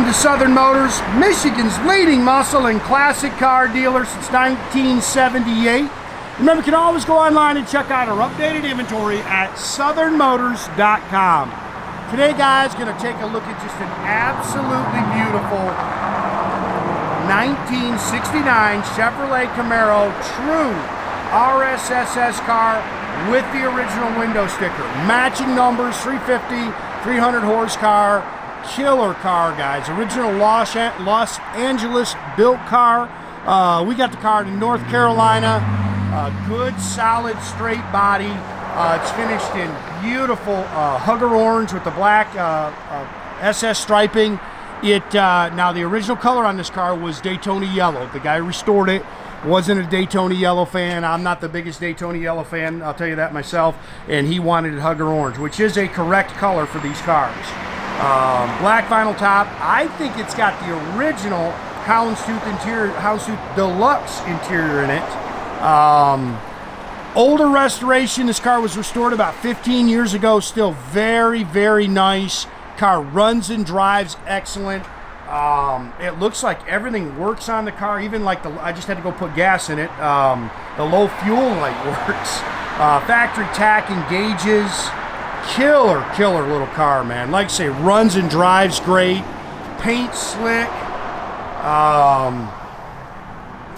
to Southern Motors, Michigan's leading muscle and classic car dealer since 1978. Remember, you can always go online and check out our updated inventory at southernmotors.com. Today, guys, going to take a look at just an absolutely beautiful 1969 Chevrolet Camaro true RSSS car with the original window sticker. Matching numbers, 350, 300 horsepower. Killer car, guys. Original Los Angeles built car. We got the car in North Carolina. Good, solid, straight body. It's finished in beautiful hugger orange with the black SS striping. Now the original color on this car was Daytona yellow. The guy who restored it wasn't a Daytona yellow fan. I'm not the biggest Daytona yellow fan, I'll tell you that myself. And he wanted it hugger orange, which is a correct color for these cars. Black vinyl top. I think it's got the original Hounds Tooth interior, Hounds Tooth Deluxe interior in it. Older restoration. This car was restored about 15 years ago. Still very, very nice. Car runs and drives excellent. It looks like everything works on the car. Even like I just had to go put gas in it. The low fuel light works. Factory tach and gauges. Killer little car, man. Like I say, runs and drives great. Paint slick.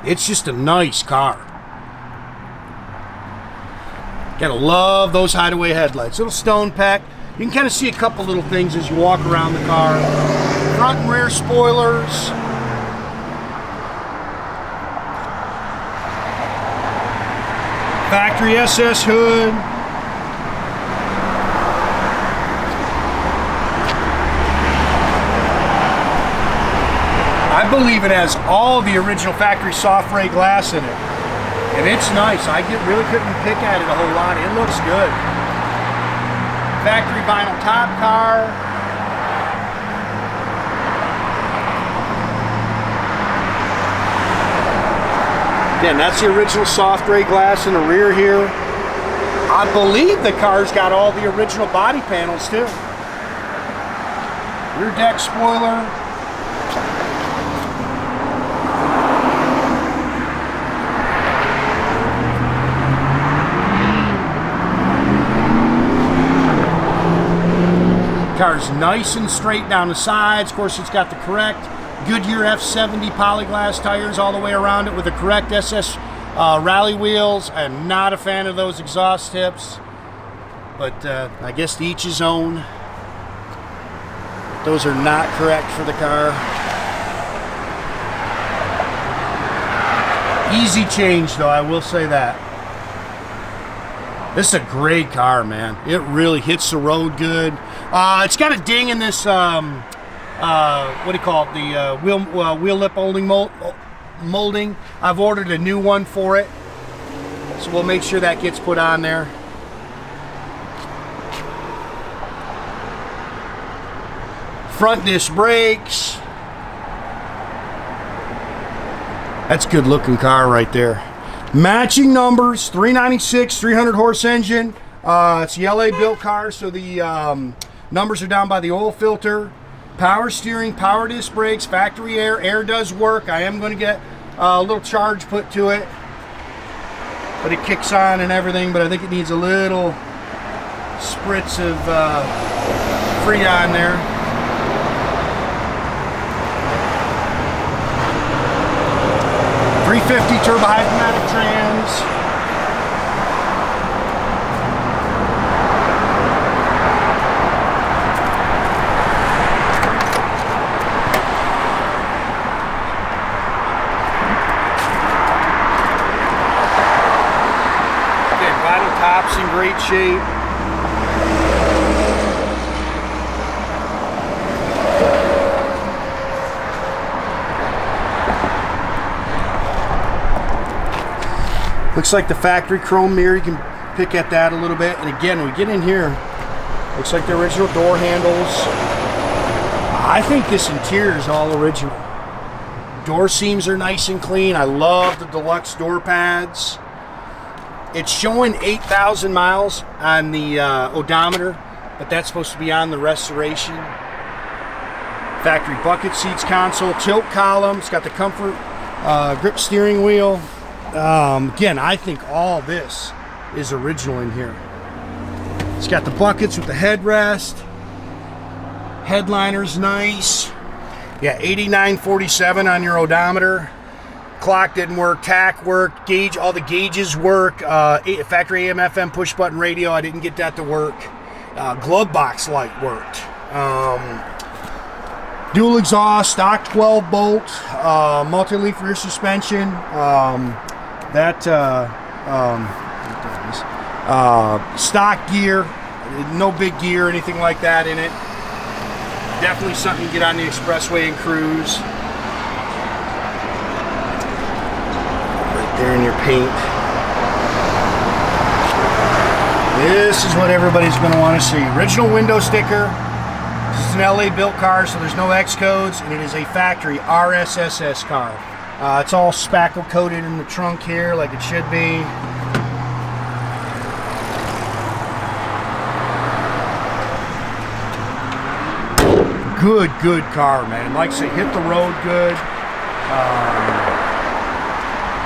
It's just a nice car. Gotta love those hideaway headlights. Little stone pack. You can kind of see a couple little things as you walk around the car. Front and rear spoilers. Factory SS hood. I believe it has all the original factory soft ray glass in it. And it's nice. I really couldn't pick at it a whole lot. It looks good. Factory vinyl top car. Again, that's the original soft ray glass in the rear here. I believe the car's got all the original body panels too. Rear deck spoiler. Car's nice and straight down the sides. Of course, it's got the correct Goodyear F70 Polyglass tires all the way around it with the correct SS rally wheels. I'm not a fan of those exhaust tips, but I guess to each his own. Those are not correct for the car. Easy change, though, I will say that. This is a great car, man. It really hits the road good. It's got a ding in this, what do you call it, the wheel lip molding. I've ordered a new one for it, so we'll make sure that gets put on there. Front disc brakes. That's a good looking car right there. Matching numbers, 396, 300 horse engine. It's a LA built car, so the numbers are down by the oil filter. Power steering, power disc brakes, factory air. Air does work. I am going to get a little charge put to it, but it kicks on and everything, but I think it needs a little spritz of Freon there. .350 turbohydramatic trans. Again, vinyl tops in great shape. Looks like the factory chrome mirror. You can pick at that a little bit. And again, when we get in here, looks like the original door handles. I think this interior is all original. Door seams are nice and clean. I love the deluxe door pads. It's showing 8,000 miles on the odometer, but that's supposed to be on the restoration. Factory bucket seats, console, tilt column. It's got the comfort grip steering wheel. Again, I think all this is original in here. It's got the buckets with the headrest. Headliner's nice. Yeah, 8947 on your odometer. Clock didn't work, tach worked, gauge, all the gauges work. Factory AM FM push button radio, I didn't get that to work. Glove box light worked. Dual exhaust, stock 12 bolt, multi-leaf rear suspension. Stock gear, no big gear or anything like that in it. Definitely something to get on the expressway and cruise. Right there in your paint. This is what everybody's going to want to see. Original window sticker. This is an LA built car, so there's no X codes, and it is a factory RSSS car. It's all spackle coated in the trunk here like it should be. Good car, man. Like I say, hit the road good.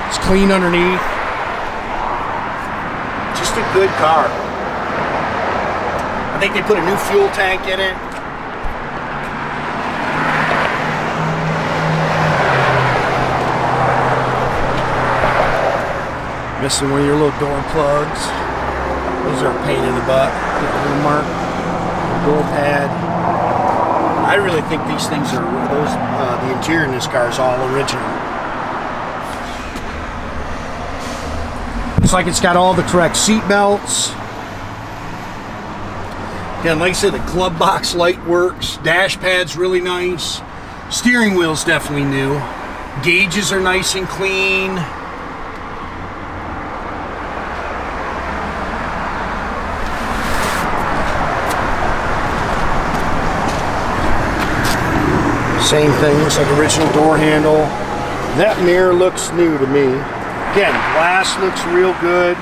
It's clean underneath. Just a good car. I think they put a new fuel tank in it. Missing one of your little door plugs. Those are a pain in the butt. Get the little mark. Door pad. I really think these things are the interior in this car is all original. Looks like it's got all the correct seat belts. Again, like I said, the glove box light works. Dash pad's really nice. Steering wheel's definitely new. Gauges are nice and clean. Same thing, looks like original door handle. That mirror looks new to me. Again, glass looks real good.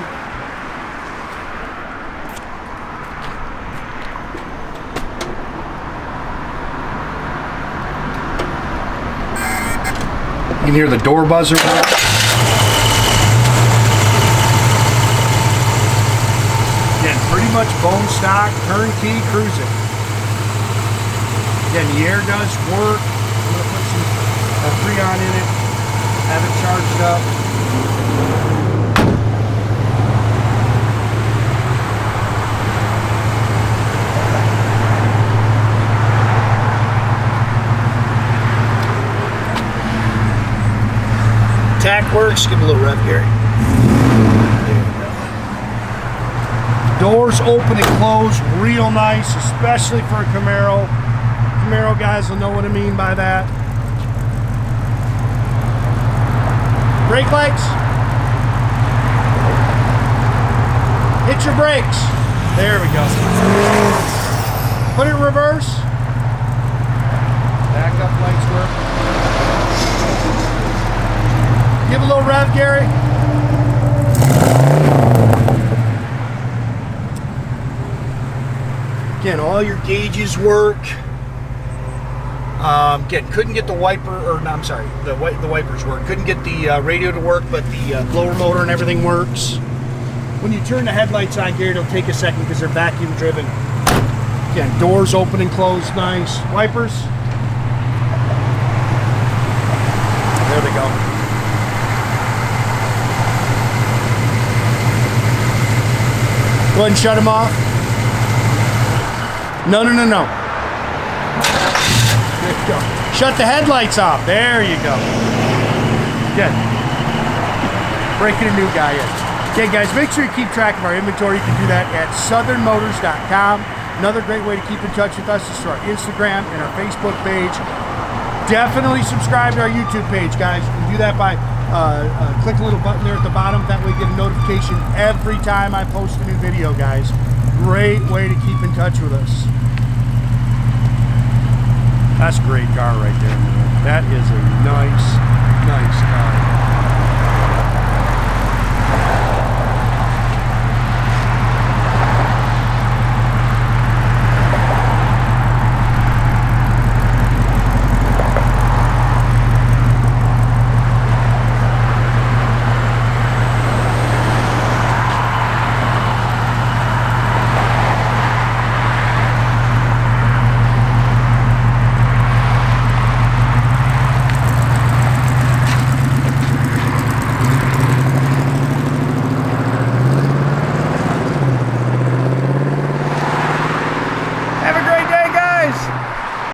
You can hear the door buzzer. Again, pretty much bone stock, turnkey cruising. Again, the air does work. I'm going to put some Freon in it, have it charged up. Tach works, give a little rev, Gary. There you go. Doors open and close real nice, especially for a Camaro. Camaro guys will know what I mean by that. Brake lights. Hit your brakes. There we go. Put it in reverse. Backup lights work. Give a little rev, Gary. Again, all your gauges work. Again, couldn't get the wiper, or no, I'm sorry, the wipers work. Couldn't get the radio to work, but the blower motor and everything works. When you turn the headlights on, Gary, it'll take a second because they're vacuum driven. Again, doors open and close, nice. Wipers. There they go. Go ahead and shut them off. No. Go. Shut the headlights off. There you go. Good. Breaking a new guy in. Okay, guys, make sure you keep track of our inventory. You can do that at southernmotors.com. Another great way to keep in touch with us is through our Instagram and our Facebook page. Definitely subscribe to our YouTube page, guys. You can do that by click a little button there at the bottom. That way you get a notification every time I post a new video, guys. Great way to keep in touch with us. That's a great car right there, man. That is a nice car.